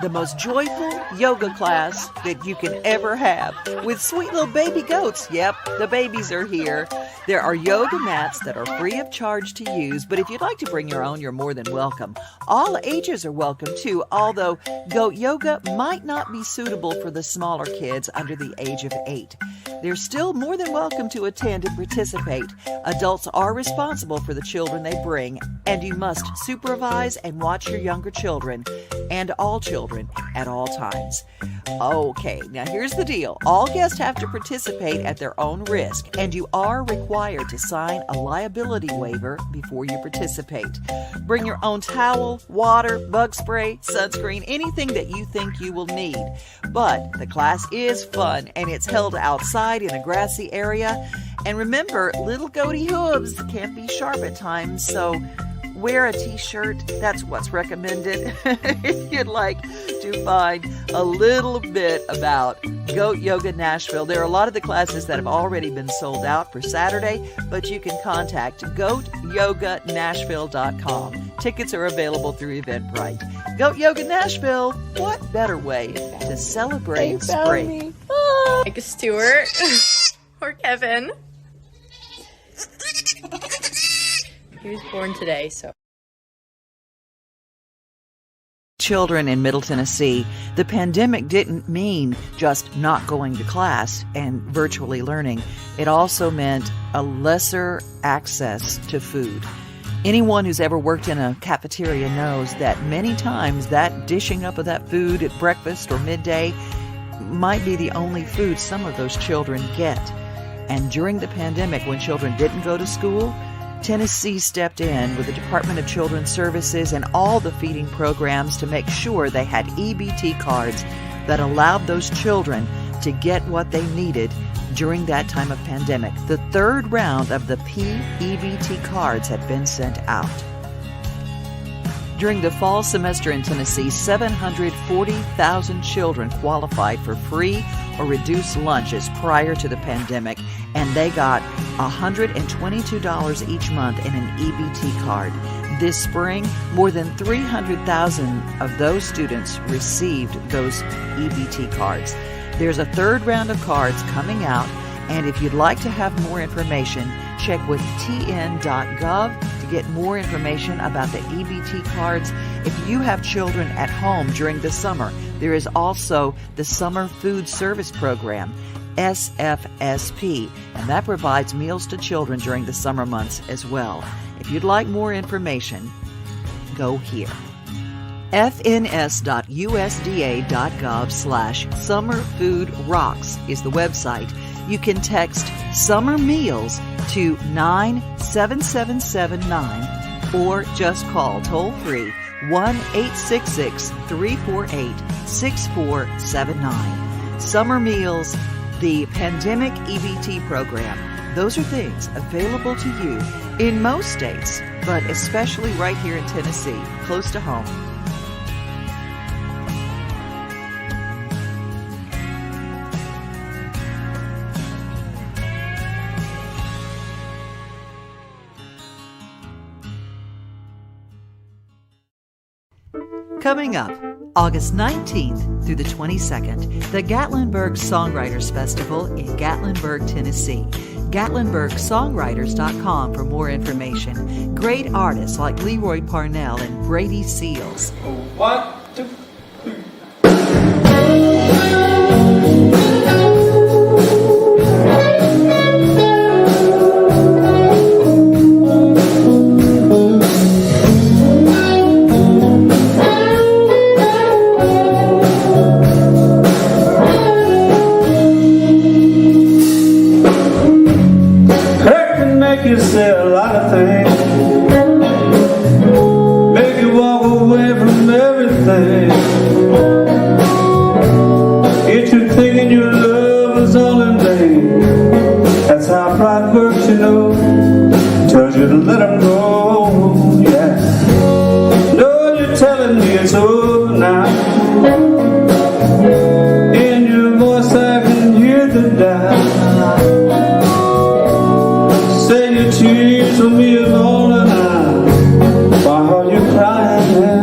the most joyful yoga class that you can ever have with sweet little baby goats. Yep, the babies are here. There are yoga mats that are free of charge to use, but if you'd like to bring your own, you're more than welcome. All ages are welcome too, although goat yoga might not be suitable for the smaller kids under the age of 8. They're still more than welcome to attend and participate. Adults are responsible for the children they bring, and you must supervise and watch your younger children and all children at all times. Okay, now here's the deal. All guests have to participate at their own risk, and you are required to sign a liability waiver before you participate. Bring your own towel, water, bug spray, sunscreen, anything that you think you will need. But the class is fun, and it's held outside in a grassy area. And remember, little goaty hooves can be sharp at times, so wear a t-shirt. That's what's recommended if you'd like to find a little bit about Goat Yoga Nashville. There are a lot of the classes that have already been sold out for Saturday, but you can contact goatyoganashville.com. Tickets are available through Eventbrite. Goat Yoga Nashville, what better way to celebrate spring? Like Stuart or Kevin. He was born today, so. Children in Middle Tennessee, the pandemic didn't mean just not going to class and virtually learning. It also meant a lesser access to food. Anyone who's ever worked in a cafeteria knows that many times that dishing up of that food at breakfast or midday might be the only food some of those children get. And during the pandemic, when children didn't go to school, Tennessee stepped in with the Department of Children's Services and all the feeding programs to make sure they had EBT cards that allowed those children to get what they needed during that time of pandemic. The third round of the PEBT cards had been sent out. During the fall semester in Tennessee, 740,000 children qualified for free or reduced lunches prior to the pandemic, and they got $122 each month in an EBT card. This spring, more than 300,000 of those students received those EBT cards. There's a third round of cards coming out, and if you'd like to have more information, check with tn.gov to get more information about the EBT cards. If you have children at home during the summer, there is also the Summer Food Service Program, SFSP, and that provides meals to children during the summer months as well. If you'd like more information, go here. fns.usda.gov/summerfoodrocks is the website. You can text summer meals to 97779 or just call toll-free 1-866-348-6479. Summer meals, the pandemic EBT program, those are things available to you in most states, but especially right here in Tennessee, close to home. Coming up, August 19th through the 22nd, the Gatlinburg Songwriter Festival in Gatlinburg, Tennessee. GatlinburgSongwriters.com for more information. Great artists like Leroy Parnell and Brady Seals. 1, 2, 3. You say a lot of things, make you walk away from everything, get you thinking your love is all in vain. That's how pride works, you know, tells you to let them go, yeah. No, you're telling me it's over now, in your voice I can hear the doubt. Say your tears for me alone and why are you crying now?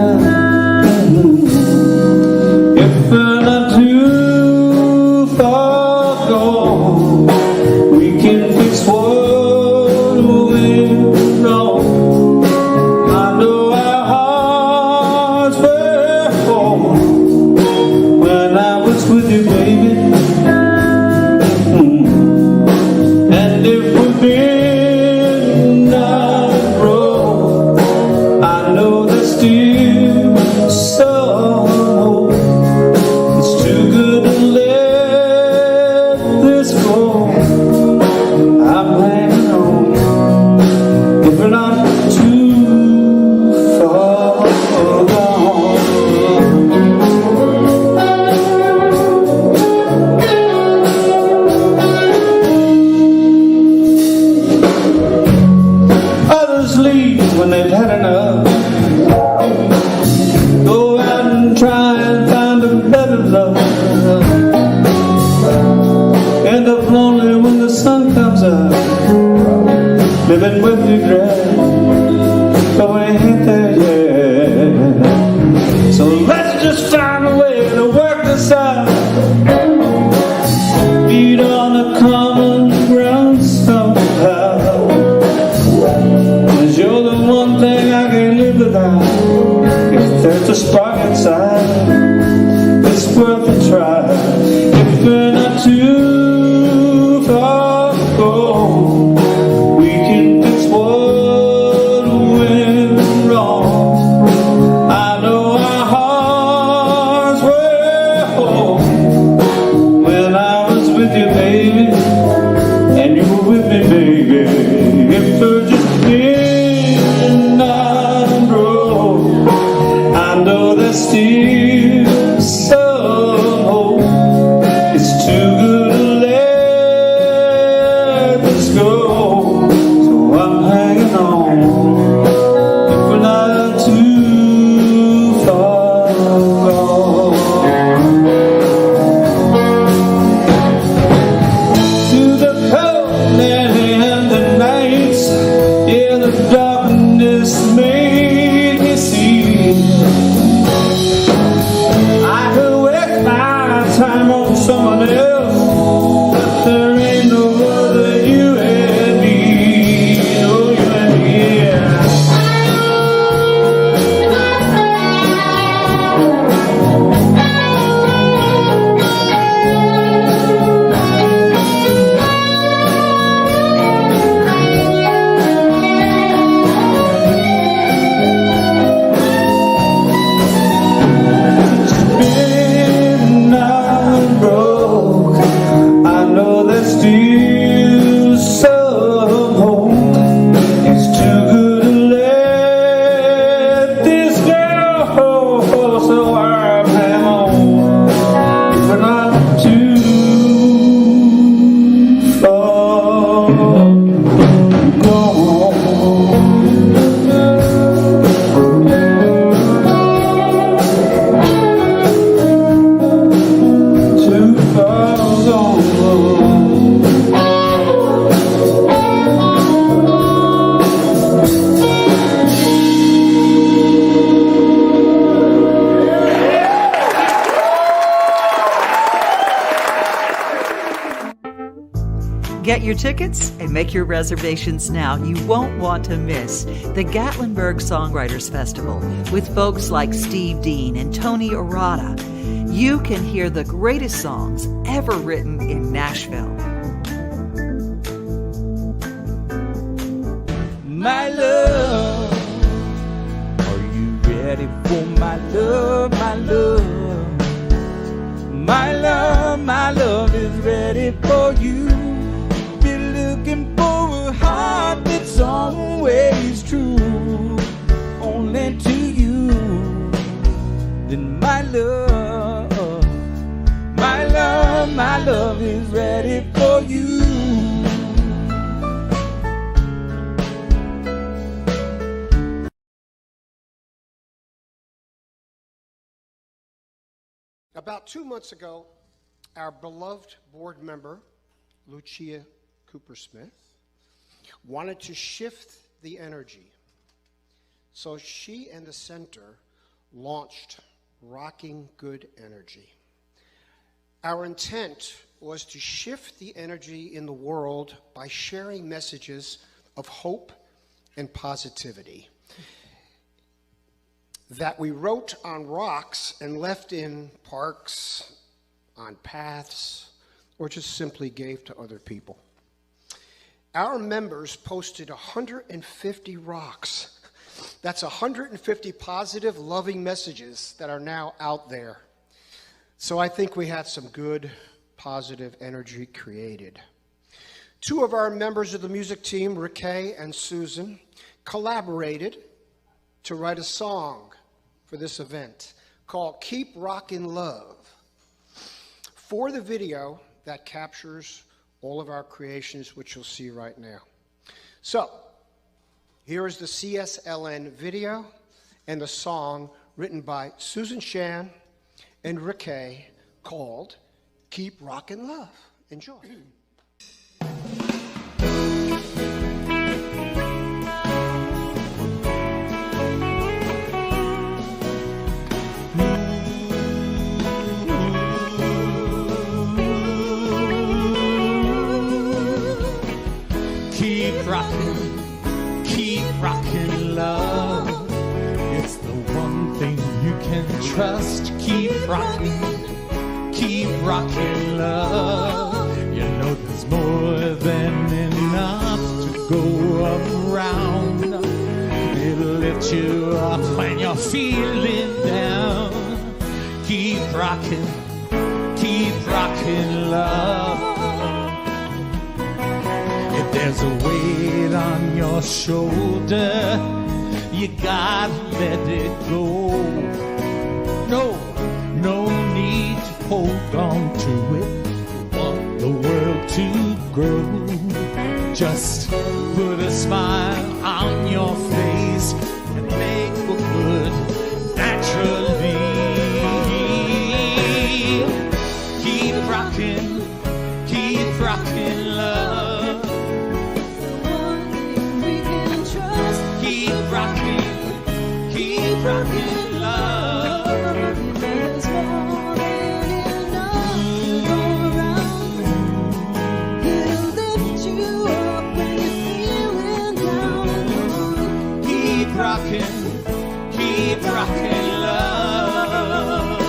still some hope. It's too good to let this go, so I'm hanging on. If we're not too far gone. To the cold and the nights, yeah, the darkness made me see. I could waste my time on someone else, but there ain't no other you and me. Oh, you and me, yeah. Midnight broke. I know there's still some hope. It's too good to let this go, so I'm hanging on. If we're not too far gone. Too far gone. Get your tickets and make your reservations now. You won't want to miss the Gatlinburg Songwriters Festival with folks like Steve Dean and Tony Arata. You can hear the greatest songs ever written in Nashville. My love, are you ready for my love, my love? My love is ready for you. Been looking for a heart that's always true, only to you. Then my love is ready for you. About 2 months ago, our beloved board member, Lucia Cooper-Smith, wanted to shift the energy. So she and the center launched Rocking Good Energy. Our intent was to shift the energy in the world by sharing messages of hope and positivity that we wrote on rocks and left in parks, on paths, or just simply gave to other people. Our members posted 150 rocks. That's 150 positive, loving messages that are now out there. So I think we had some good, positive energy created. Two of our members of the music team, Rickay and Susan, collaborated to write a song for this event called Keep Rockin' Love for the video that captures all of our creations, which you'll see right now. So here is the CSLN video and the song written by Susan Shan and Rickay called Keep Rockin' Love. Enjoy. Keep rockin', love. It's the one thing you can trust. Keep rockin', love. You know there's more than enough to go around. It'll lift you up when you're feeling down. Keep rockin', love. If there's a weight on your shoulder, you gotta let it go. No, hold on to it. You want the world to grow. Just put a smile on your face and make for good naturally. Keep rocking love. We can trust. Keep rocking love. There's more than enough to go around. It'll lift you up when you're feeling down. Keep rocking love.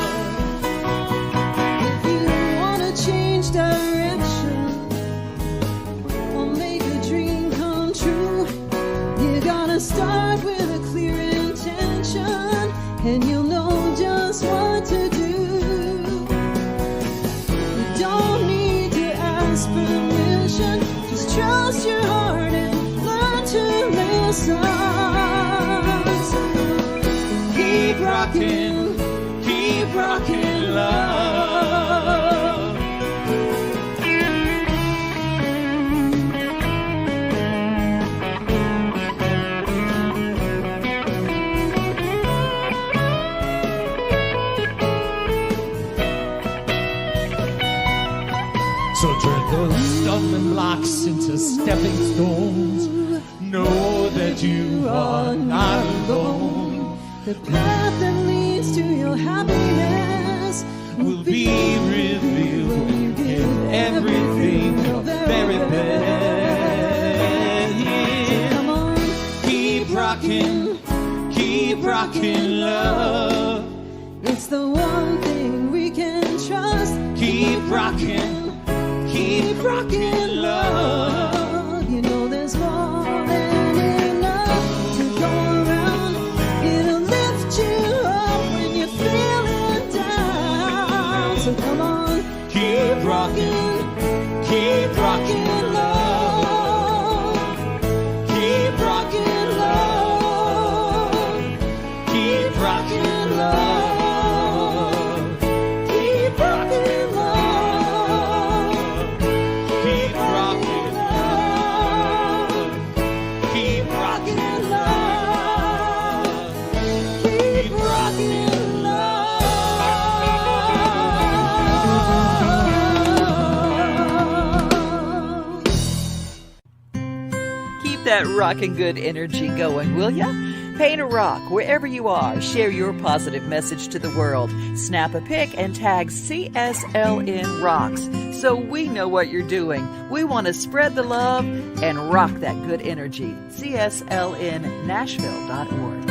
If you wanna change direction or make a dream come true, you gotta start with a clear intention, and you'll know just what to do. You don't need to ask permission, just trust your heart and learn to listen. Keep rocking love. So turn those stumbling blocks into stepping stones. Know that you are not alone. The path that leads to your happiness Will be revealed when you give everything your very best. Come on, Keep rocking love. it's the one thing we can trust. Keep rocking love. You know there's more than enough to go around. It'll lift you up when you're feeling down. So come on, Keep rocking love. Keep rocking love. Keep rocking love. Keep rocking love. Keep rocking love. Keep rocking love. Keep rocking love. Keep that rockin' good energy going, will ya? Paint a rock wherever you are. Share your positive message to the world. Snap a pic and tag CSLN Rocks so we know what you're doing. We want to spread the love and rock that good energy. CSLNNashville.org.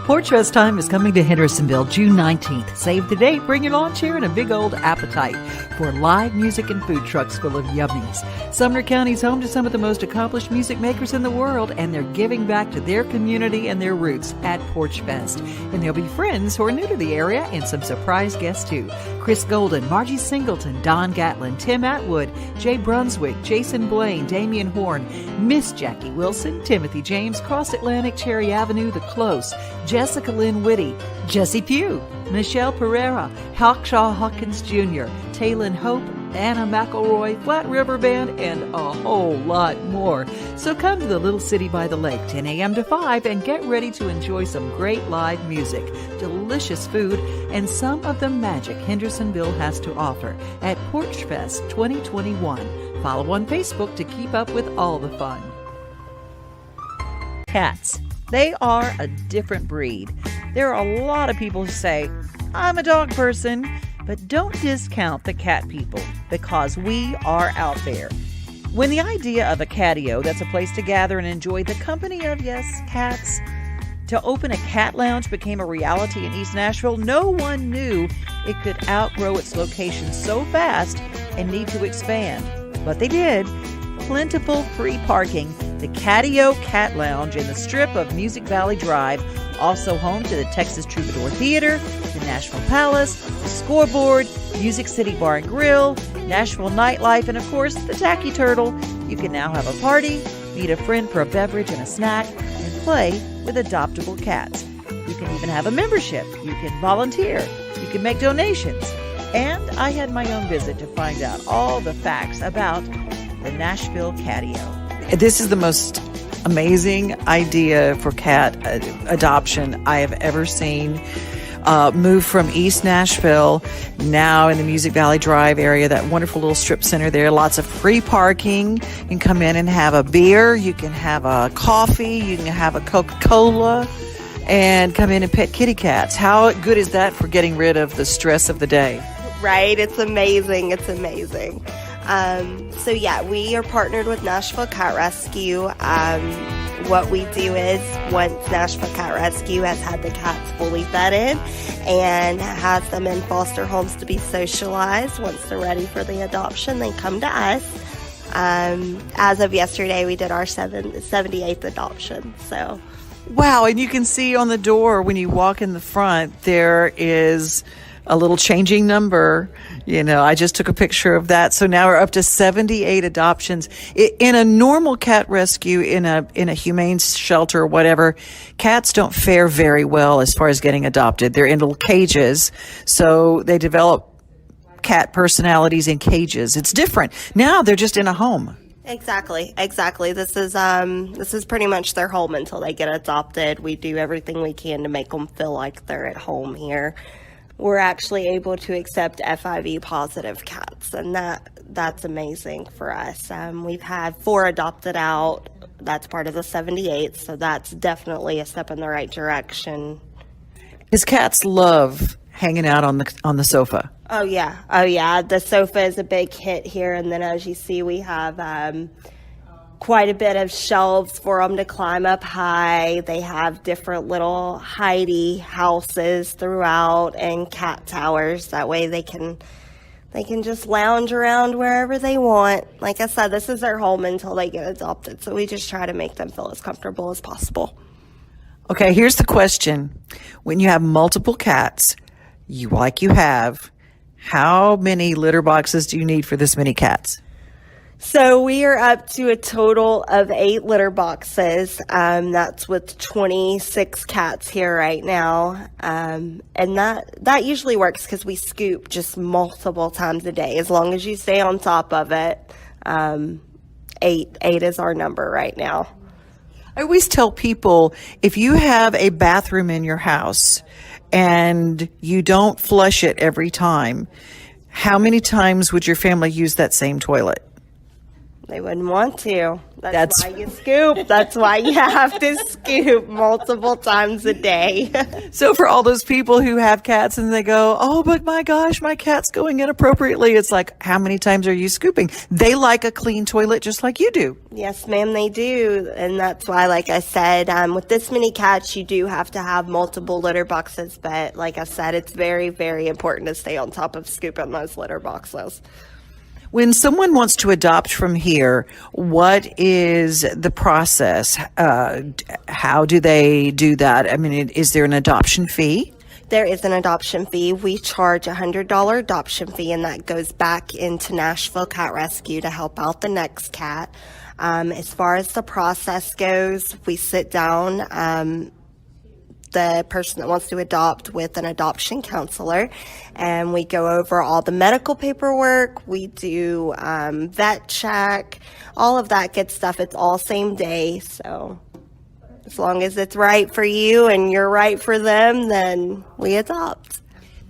Porch Fest time is coming to Hendersonville June 19th. Save the date, bring your lawn chair and a big old appetite for live music and food trucks full of yummies. Sumner County is home to some of the most accomplished music makers in the world, and they're giving back to their community and their roots at Porch Fest. And there'll be friends who are new to the area and some surprise guests too. Chris Golden, Margie Singleton, Don Gatlin, Tim Atwood, Jay Brunswick, Jason Blaine, Damian Horn, Miss Jackie Wilson, Timothy James, Cross Atlantic, Cherry Avenue, The Close, Jessica Lynn Whitty, Jesse Pugh, Michelle Pereira, Hawkshaw Hawkins Jr., Taylin Hope, Anna McElroy, Flat River Band, and a whole lot more. So come to the little city by the lake, 10 a.m. to 5, and get ready to enjoy some great live music, delicious food, and some of the magic Hendersonville has to offer at Porch Fest 2021. Follow on Facebook to keep up with all the fun. Cats. They are a different breed. There are a lot of people who say, I'm a dog person, but don't discount the cat people because we are out there. When the idea of a catio, that's a place to gather and enjoy the company of, yes, cats, to open a cat lounge became a reality in East Nashville, no one knew it could outgrow its location so fast and need to expand. But they did. Plentiful free parking, the Catio Cat Lounge in the strip of Music Valley Drive, also home to the Texas Troubadour Theater, the Nashville Palace, the Scoreboard, Music City Bar and Grill, Nashville Nightlife, and of course, the Tacky Turtle. You can now have a party, meet a friend for a beverage and a snack, and play with adoptable cats. You can even have a membership. You can volunteer. You can make donations. And I had my own visit to find out all the facts about the Nashville Catio. This is the most amazing idea for cat adoption I have ever seen. Moved from East Nashville, now in the Music Valley Drive area, that wonderful little strip center there. Lots of free parking. You can come in and have a beer. You can have a coffee. You can have a Coca-Cola and come in and pet kitty cats. How good is that for getting rid of the stress of the day? Right? It's amazing. It's amazing. So yeah, we are partnered with Nashville Cat Rescue. What we do is once Nashville Cat Rescue has had the cats fully vetted and has them in foster homes to be socialized, once they're ready for the adoption, they come to us. As of yesterday, we did our 78th adoption. So, wow. And you can see on the door when you walk in the front, there is a little changing number. You know, I just took a picture of that. So now we're up to 78 adoptions. In a normal cat rescue, in a humane shelter or whatever, cats don't fare very well as far as getting adopted. They're in little cages, so they develop cat personalities in cages. It's different. Now they're just in a home. Exactly. This is pretty much their home until they get adopted. We do everything we can to make them feel like they're at home here. We're actually able to accept FIV positive cats, and that's amazing for us. We've had 4 adopted out. That's part of the 78, so that's definitely a step in the right direction. His cats love hanging out on the sofa. Oh yeah. The sofa is a big hit here, and then as you see, we have quite a bit of shelves for them to climb up high. They have different little hidey houses throughout and cat towers. That way they can just lounge around wherever they want. Like I said, this is their home until they get adopted. So we just try to make them feel as comfortable as possible. Okay, here's the question. When you have multiple cats, how many litter boxes do you need for this many cats? So we are up to a total of 8 litter boxes. That's with 26 cats here right now. And that usually works because we scoop just multiple times a day. As long as you stay on top of it, 8 is our number right now. I always tell people, if you have a bathroom in your house and you don't flush it every time, how many times would your family use that same toilet? They wouldn't want to. That's why you scoop. That's why you have to scoop multiple times a day. So for all those people who have cats and they go, oh, but my gosh, my cat's going inappropriately. It's like, how many times are you scooping? They like a clean toilet just like you do. Yes, ma'am, they do. And that's why, like I said, with this many cats, you do have to have multiple litter boxes. But like I said, it's very, very important to stay on top of scooping those litter boxes. When someone wants to adopt from here, what is the process? How do they do that? I mean, is there an adoption fee? There is an adoption fee. We charge a $100 adoption fee, and that goes back into Nashville Cat Rescue to help out the next cat. As far as the process goes, we sit down, the person that wants to adopt with an adoption counselor, and we go over all the medical paperwork. We do vet check, all of that good stuff. It's all same day, so as long as it's right for you and you're right for them, then we adopt.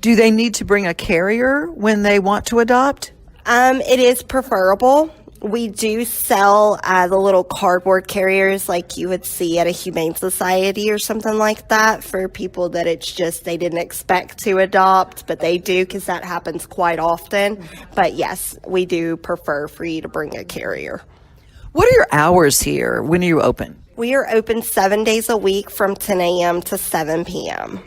Do they need to bring a carrier when they want to adopt? It is preferable. We do sell the little cardboard carriers like you would see at a humane society or something like that for people that it's just they didn't expect to adopt, but they do, because that happens quite often. But yes, we do prefer for you to bring a carrier. What are your hours here? When are you open? We are open 7 days a week from 10 a.m. to 7 p.m.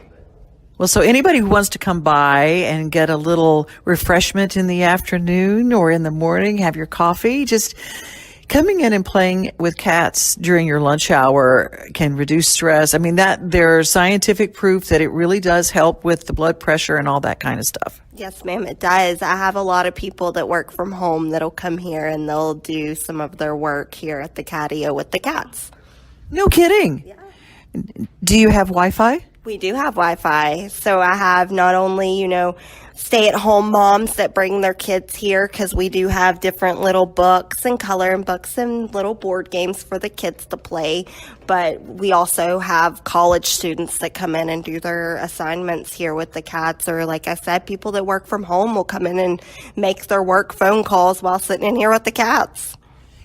Well, so anybody who wants to come by and get a little refreshment in the afternoon or in the morning, have your coffee, just coming in and playing with cats during your lunch hour can reduce stress. I mean, there's scientific proof that it really does help with the blood pressure and all that kind of stuff. Yes, ma'am, it does. I have a lot of people that work from home that'll come here and they'll do some of their work here at the Catio with the cats. No kidding. Yeah. Do you have Wi-Fi? We do have Wi-Fi. So I have not only, stay-at-home moms that bring their kids here because we do have different little books and coloring books and little board games for the kids to play, but we also have college students that come in and do their assignments here with the cats, or like I said, people that work from home will come in and make their work phone calls while sitting in here with the cats.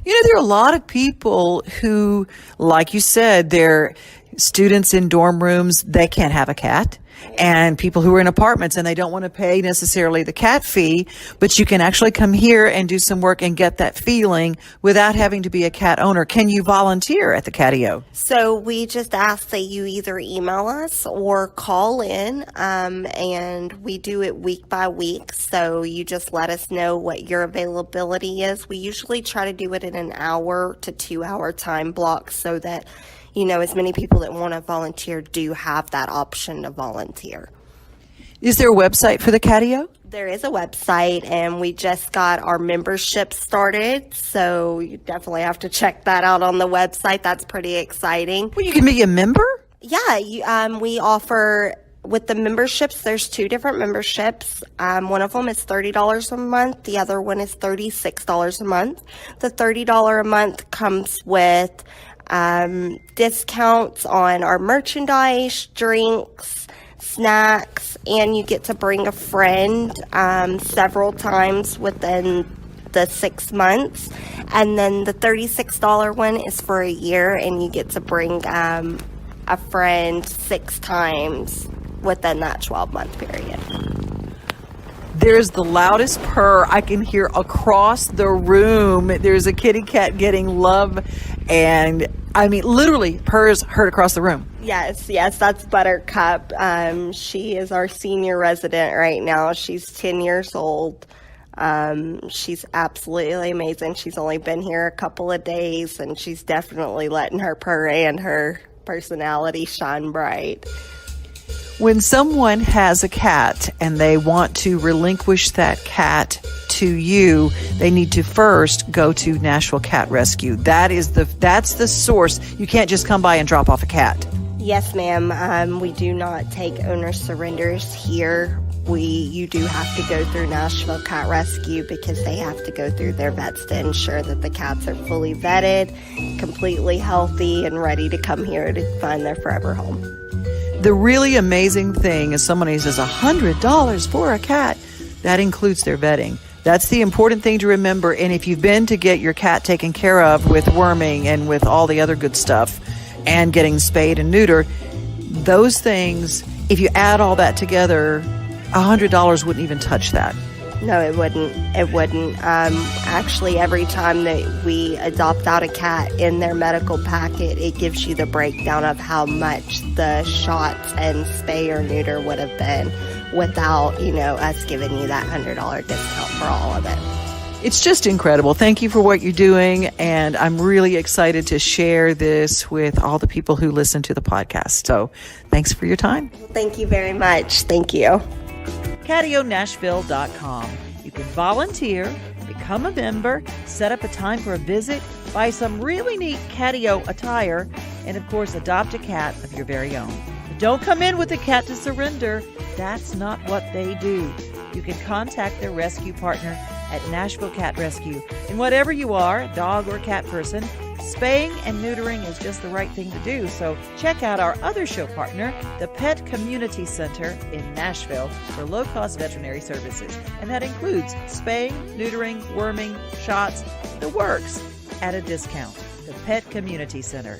There are a lot of people who, like you said, they're students in dorm rooms, they can't have a cat. And people who are in apartments and they don't want to pay necessarily the cat fee, but you can actually come here and do some work and get that feeling without having to be a cat owner. Can you volunteer at the Catio? So we just ask that you either email us or call in, and we do it week by week. So you just let us know what your availability is. We usually try to do it in an hour to 2 hour time block so that as many people that want to volunteer do have that option to volunteer. Is there a website for the Catio? There is a website, and we just got our membership started, so you definitely have to check that out on the website. That's pretty exciting. Well, you can be a member? Yeah, we offer, with the memberships, there's 2 different memberships. One of them is $30 a month. The other one is $36 a month. The $30 a month comes with discounts on our merchandise, drinks, snacks, and you get to bring a friend several times within the 6 months. And then the $36 one is for a year, and you get to bring a friend 6 times within that 12-month period. There's the loudest purr I can hear across the room. There's a kitty cat getting love, and literally purrs heard across the room. Yes, that's Buttercup. She is our senior resident right now. She's 10 years old. She's absolutely amazing. She's only been here a couple of days, and she's definitely letting her purr and her personality shine bright. When someone has a cat and they want to relinquish that cat to you, they need to first go to Nashville Cat Rescue. That's the source. You can't just come by and drop off a cat. Yes, ma'am. We do not take owner surrenders here. You do have to go through Nashville Cat Rescue because they have to go through their vets to ensure that the cats are fully vetted, completely healthy, and ready to come here to find their forever home. The really amazing thing is somebody says $100 for a cat. That includes their vetting. That's the important thing to remember. And if you've been to get your cat taken care of with worming and with all the other good stuff and getting spayed and neutered, those things, if you add all that together, $100 wouldn't even touch that. No, it wouldn't. Actually, every time that we adopt out a cat in their medical packet, it gives you the breakdown of how much the shots and spay or neuter would have been without, us giving you that $100 discount for all of it. It's just incredible. Thank you for what you're doing, and I'm really excited to share this with all the people who listen to the podcast. So thanks for your time. Thank you very much. Thank you. CatioNashville.com. You can volunteer, become a member, set up a time for a visit, buy some really neat Catio attire, and of course adopt a cat of your very own. But don't come in with a cat to surrender. That's not what they do. You can contact their rescue partner at Nashville Cat Rescue. And whatever you are, a dog or cat person, spaying and neutering is just the right thing to do. So check out our other show partner, the Pet Community Center in Nashville, for low-cost veterinary services. And that includes spaying, neutering, worming, shots, the works, at a discount. The Pet Community Center.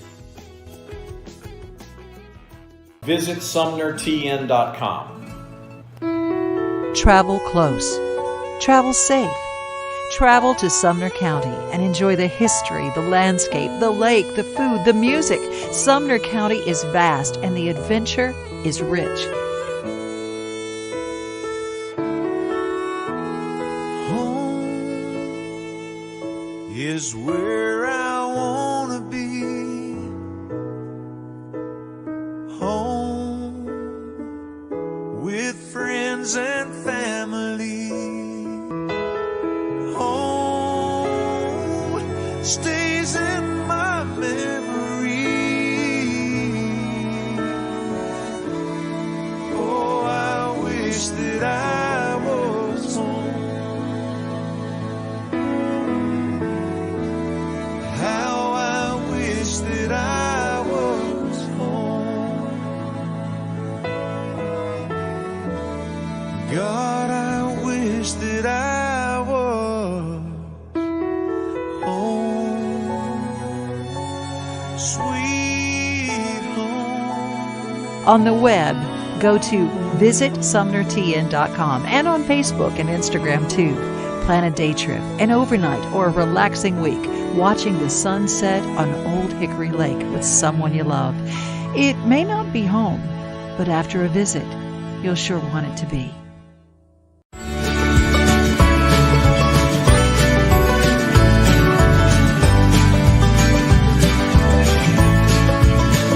Visit SumnerTN.com. Travel close. Travel safe. Travel to Sumner County and enjoy the history, the landscape, the lake, the food, the music. Sumner County is vast and the adventure is rich. Home is where I wanna be. Home with friends and family. Home stays in my memory. On the web, go to visitsumnertn.com and on Facebook and Instagram too. Plan a day trip, an overnight, or a relaxing week watching the sunset on Old Hickory Lake with someone you love. It may not be home, but after a visit, you'll sure want it to be.